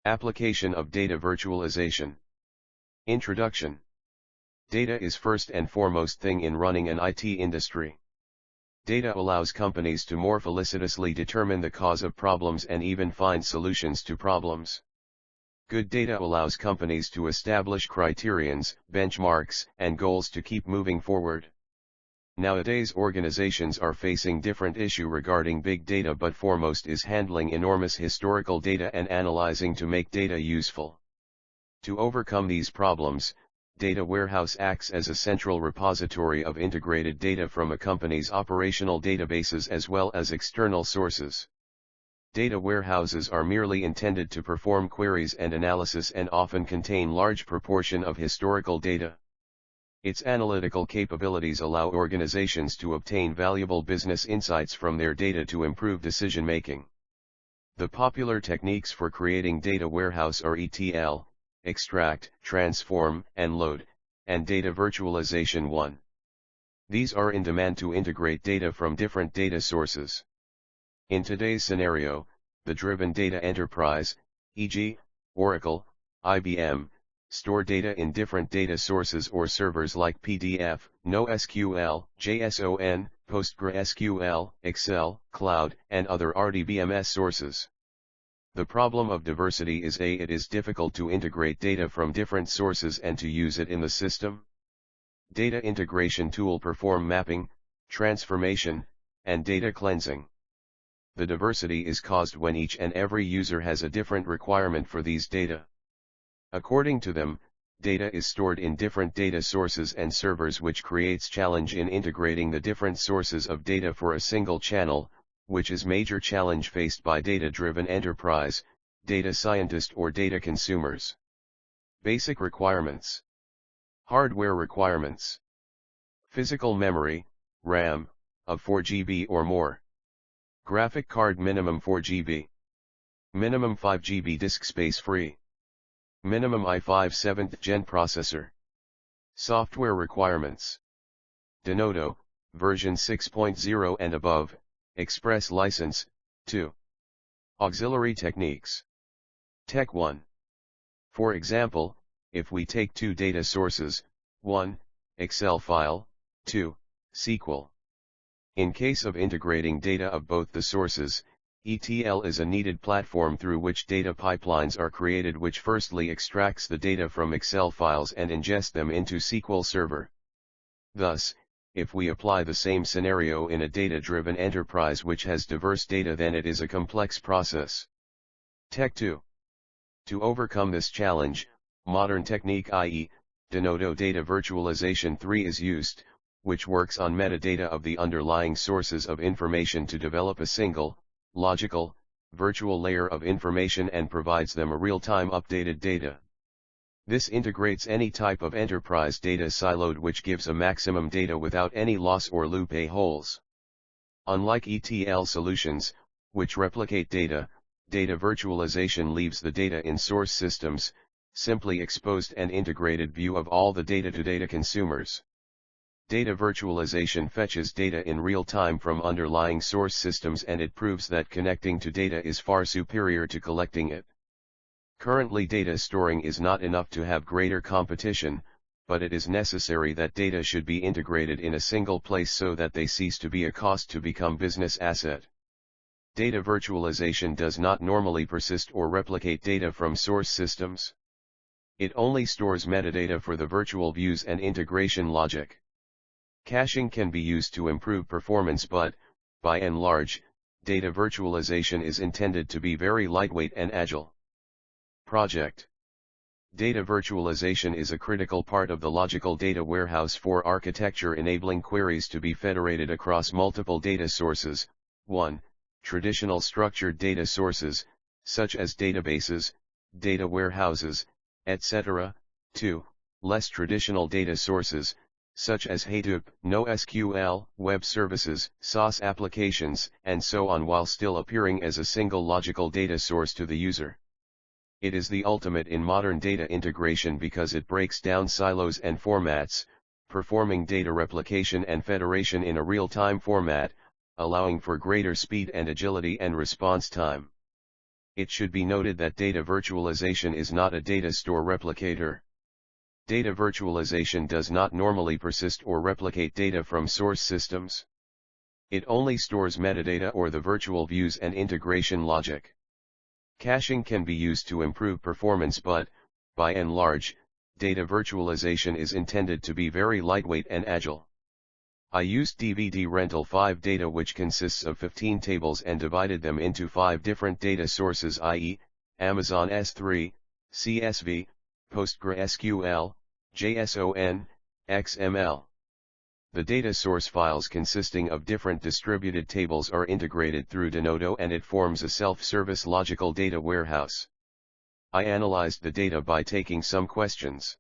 Application of data virtualization. Introduction. Data is first and foremost thing in running an IT industry. Data allows companies to more felicitously determine the cause of problems and even find solutions to problems. Good data allows companies to establish criterions, benchmarks, and goals to keep moving forward. Nowadays organizations are facing different issues regarding big data, but foremost is handling enormous historical data and analyzing to make data useful. To overcome these problems, Data Warehouse acts as a central repository of integrated data from a company's operational databases as well as external sources. Data warehouses are merely intended to perform queries and analysis and often contain large proportion of historical data. Its analytical capabilities allow organizations to obtain valuable business insights from their data to improve decision-making. The popular techniques for creating data warehouse are ETL, extract, transform, and load, and data virtualization 1. These are in demand to integrate data from different data sources. In today's scenario, the driven data enterprise, e.g., Oracle, IBM, store data in different data sources or servers like PDF, NoSQL, JSON, PostgreSQL, Excel, Cloud, and other RDBMS sources. The problem of diversity is it is difficult to integrate data from different sources and to use it in the system. Data integration tool perform mapping, transformation, and data cleansing. The diversity is caused when each and every user has a different requirement for these data. According to them, data is stored in different data sources and servers, which creates challenge in integrating the different sources of data for a single channel, which is major challenge faced by data-driven enterprise, data scientist or data consumers. Basic requirements. Hardware requirements. Physical memory, RAM, of 4 GB or more. Graphic card minimum 4 GB. Minimum 5 GB disk space free. Minimum i5 7th Gen processor. Software requirements. Denodo, version 6.0 and above, Express license, 2. Auxiliary techniques. Tech 1. For example, if we take two data sources, 1. Excel file, 2. SQL. In case of integrating data of both the sources, ETL is a needed platform through which data pipelines are created, which firstly extracts the data from Excel files and ingests them into SQL Server. Thus, if we apply the same scenario in a data-driven enterprise which has diverse data, then it is a complex process. Tech 2. To overcome this challenge, modern technique, i.e., Denodo Data Virtualization 3 is used, which works on metadata of the underlying sources of information to develop a single, logical, virtual layer of information and provides them a real-time updated data. This integrates any type of enterprise data siloed, which gives a maximum data without any loss or loopholes. Unlike ETL solutions, which replicate data, data virtualization leaves the data in source systems, simply exposed and integrated view of all the data to data consumers. Data virtualization fetches data in real time from underlying source systems, and it proves that connecting to data is far superior to collecting it. Currently, data storing is not enough to have greater competition, but it is necessary that data should be integrated in a single place so that they cease to be a cost to become business asset. Data virtualization does not normally persist or replicate data from source systems. It only stores metadata for the virtual views and integration logic. Caching can be used to improve performance, but, by and large, data virtualization is intended to be very lightweight and agile. Project. Data virtualization is a critical part of the logical data warehouse for architecture, enabling queries to be federated across multiple data sources. 1. Traditional structured data sources, such as databases, data warehouses, etc. 2. Less traditional data sources, such as Hadoop, NoSQL, web services, SaaS applications, and so on, while still appearing as a single logical data source to the user. It is the ultimate in modern data integration because it breaks down silos and formats, performing data replication and federation in a real-time format, allowing for greater speed and agility and response time. It should be noted that data virtualization is not a data store replicator. Data virtualization does not normally persist or replicate data from source systems. It only stores metadata or the virtual views and integration logic. Caching can be used to improve performance, but, by and large, data virtualization is intended to be very lightweight and agile. I used DVD Rental 5 data, which consists of 15 tables, and divided them into 5 different data sources, i.e., Amazon S3, CSV, PostgreSQL, JSON, XML. The data source files consisting of different distributed tables are integrated through Denodo, and it forms a self-service logical data warehouse. I analyzed the data by taking some questions.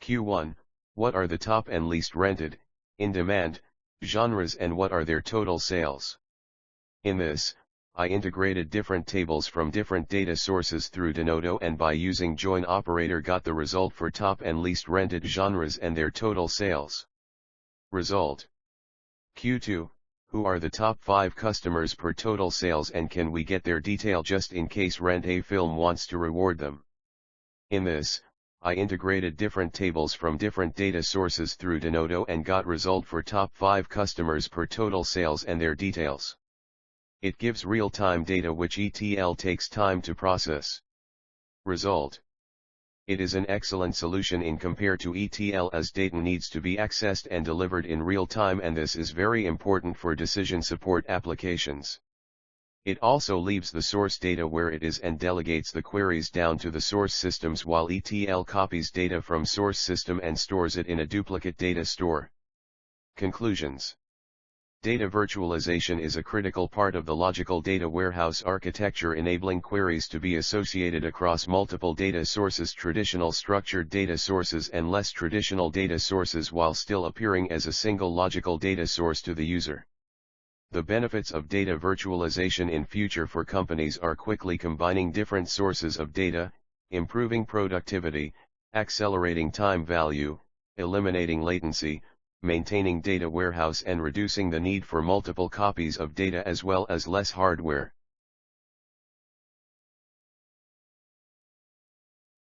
Q1, what are the top and least rented, in demand, genres, and what are their total sales? In this, I integrated different tables from different data sources through Denodo, and by using join operator got the result for top and least rented genres and their total sales. Result. Q2, who are the top 5 customers per total sales, and can we get their detail just in case Rent a Film wants to reward them? In this, I integrated different tables from different data sources through Denodo and got result for top 5 customers per total sales and their details. It gives real-time data which ETL takes time to process. Result. It is an excellent solution in compare to ETL, as data needs to be accessed and delivered in real time, and this is very important for decision support applications. It also leaves the source data where it is and delegates the queries down to the source systems, while ETL copies data from source system and stores it in a duplicate data store. Conclusions. Data virtualization is a critical part of the logical data warehouse architecture, enabling queries to be associated across multiple data sources, traditional structured data sources and less traditional data sources, while still appearing as a single logical data source to the user. The benefits of data virtualization in future for companies are quickly combining different sources of data, improving productivity, accelerating time value, eliminating latency, maintaining data warehouse, and reducing the need for multiple copies of data, as well as less hardware.